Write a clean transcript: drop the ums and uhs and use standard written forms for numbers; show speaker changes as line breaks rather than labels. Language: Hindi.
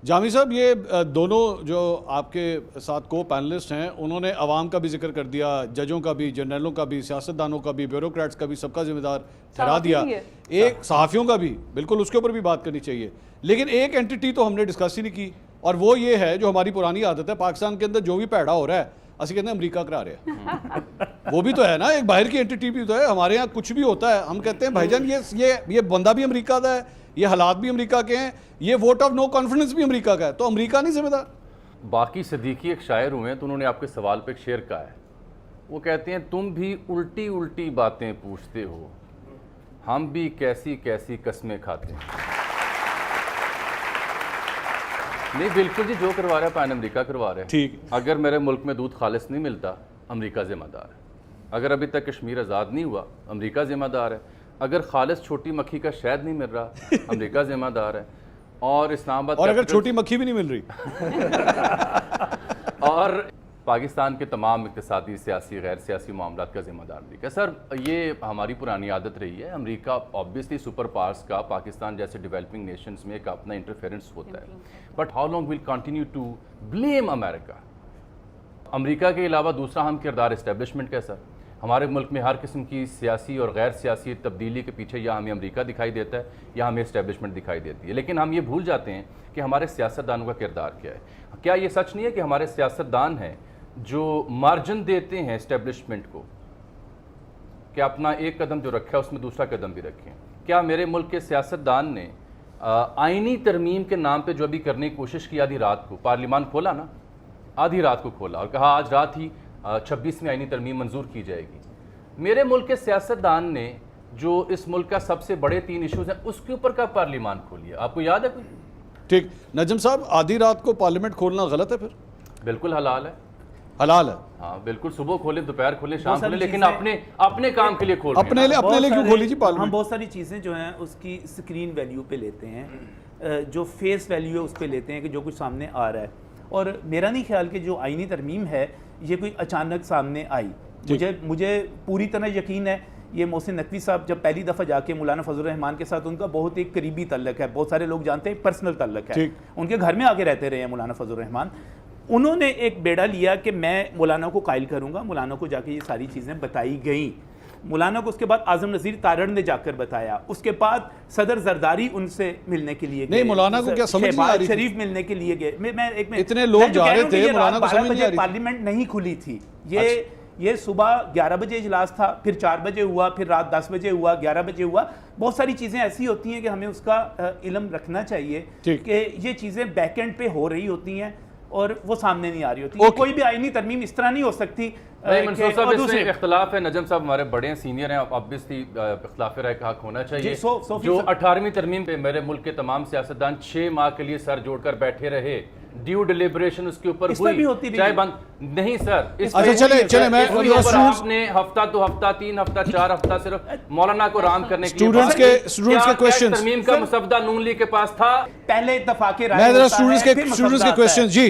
जामी साहब, ये दोनों जो आपके साथ को पैनलिस्ट हैं, उन्होंने अवाम का भी जिक्र कर दिया, जजों का भी, जनरलों का भी, सियासतदानों का भी, ब्यूरोक्रेट्स का भी, सबका जिम्मेदार ठहरा दिया। एक सहाफ़ियों का भी, बिल्कुल उसके ऊपर भी बात करनी चाहिए। लेकिन एक एंटिटी तो हमने डिस्कस ही नहीं की, और वो ये है जो हमारी पुरानी आदत है, पाकिस्तान के अंदर जो भी पैड़ा हो रहा है असं कहते हैं अमरीका करा रहे हैं। वो भी तो है ना, एक बाहर की एंटिटी भी तो है। हमारे यहाँ कुछ भी होता है हम कहते हैं भाईजान ये बंदा भी अमरीका का है, ये हालात भी अमरीका के हैं, ये वोट ऑफ नो कॉन्फिडेंस भी अमरीका का है, तो अमरीका नहीं जिम्मेदार।
बाकी सदीकी एक शायर हुए हैं, तो उन्होंने आपके सवाल पे एक शेर कहा है। वो कहते हैं तुम भी उल्टी उल्टी बातें पूछते हो, हम भी कैसी कैसी कस्में खाते हैं। नहीं बिल्कुल जी, जो करवा रहा है पैन अमरीका करवा रहा है।
ठीक,
अगर मेरे मुल्क में दूध खालिस नहीं मिलता, अमरीका जिम्मेदार है। अगर अभी तक कश्मीर आज़ाद नहीं हुआ, अमरीका जिम्मेदार है। अगर खालिस छोटी मक्खी का शहद नहीं मिल रहा, अमरीका जिम्मेदार है। और इस्लामाबाद,
और अगर छोटी मक्खी भी नहीं मिल रही
और पाकिस्तान के तमाम इक़्तिसादी, सियासी, गैर सियासी मामलात का जिम्मेदार अमरीका। सर, ये हमारी पुरानी आदत रही है। अमरीका ऑब्वियसली सुपर पावर्स का पाकिस्तान जैसे डेवलपिंग नेशंस में एक अपना इंटरफेरेंस होता है, but how long will continue to blame America. अमरीका के अलावा दूसरा हम किरदार इस्टेब्लिशमेंट का। सर, हमारे मुल्क में हर किस्म की सियासी और गैर सियासी तब्दीली के पीछे या हमें अमरीका दिखाई देता है या हमें इस्टेब्लिशमेंट दिखाई देती है। लेकिन हम ये भूल जाते हैं कि हमारे सियासतदानों का किरदार क्या है। क्या ये सच नहीं है कि हमारे सियासतदान हैं जो मार्जिन देते हैं इस्टेब्लिशमेंट को कि अपना एक कदम जो रखा है उसमें दूसरा कदम भी रखें? क्या मेरे मुल्क के सियासतदान ने आइनी तरमीम के नाम पे जो अभी करने की कोशिश की, आधी रात को पार्लियामान खोला ना, आधी रात को खोला और कहा आज रात ही 26वीं आइनी तरमीम मंजूर की जाएगी। मेरे मुल्क के सियासतदान ने जो इस मुल्क का सबसे बड़े 3 इशूज़ हैं उसके ऊपर का पार्लियामान खोलिया, आपको याद है कोई?
ठीक, नजम साहब, आधी रात को पार्लियामेंट खोलना गलत है? फिर
बिल्कुल हलाल है,
हलाल है।
हाँ बिल्कुल, सुबह खोले, दोपहर खोले, शाम खोले, लेकिन अपने काम के लिए खोल
अपने लिए क्यों खोली जी पार्लियामेंट?
हम बहुत सारी चीज़ें जो हैं उसकी स्क्रीन वैल्यू पे लेते हैं, जो फेस वैल्यू है उस पे लेते हैं कि जो कुछ सामने आ रहा है। और मेरा नहीं ख्याल कि जो आईनी तरमीम है ये कोई अचानक सामने आई। मुझे पूरी तरह यकीन है ये मोहसिन नकवी साहब जब पहली दफ़ा जाके मौलाना फजल रहमान के साथ उनका बहुत एक करीबी तल्लक है, बहुत सारे लोग जानते हैं पर्सनल तल्लक है, उनके घर में आके रहते रहे हैं मौलाना फजल रहमान। उन्होंने एक बेड़ा लिया कि मैं मौलाना को कायल करूँगा। मौलाना को जाके ये सारी चीज़ें बताई गई। मौलाना को उसके बाद आजम नज़ीर तारड़ ने जाकर बताया। उसके बाद सदर जरदारी उनसे मिलने के लिए
नहीं, मौलाना को क्या समझ नहीं आ रही?
शरीफ मिलने के लिए गए। मैं एक मिनट,
इतने लोग जा रहे थे, मौलाना को समझ नहीं आ रही।
पार्लियामेंट नहीं खुली थी। ये सुबह 11 बजे इजलास था, फिर 4 बजे हुआ, फिर रात 10 बजे हुआ, 11 बजे हुआ। बहुत सारी चीज़ें ऐसी होती हैं कि हमें उसका इल्म रखना चाहिए कि ये चीज़ें बैक एंड पे हो रही होती हैं और वो सामने नहीं आ रही होती। कोई भी आईनी तरमीम इस तरह नहीं हो सकती।
इख्तलाफ है, नजम साहब हमारे बड़े हैं, सीनियर हैं, ऑब्वियसली इख्तलाफ राय का हक होना चाहिए। जो 18वीं तरमीम पे मेरे मुल्क के तमाम सियासतदान 6 माह के लिए सर जोड़कर बैठे रहे, ड्यू डिलिबरेशन उसके ऊपर हुई, चाहे बंद नहीं सर।
चले मैं
आपने हफ्ता 2 हफ्ता 3 हफ्ता 4 हफ्ता सिर्फ मौलाना को राम करने के
स्टूडेंट्स के क्वेश्चंस,
तरमीम का मुसवदा नून लीग के पास था।
पहले इत्तफाक
राय, स्टूडेंट्स के क्वेश्चंस जी।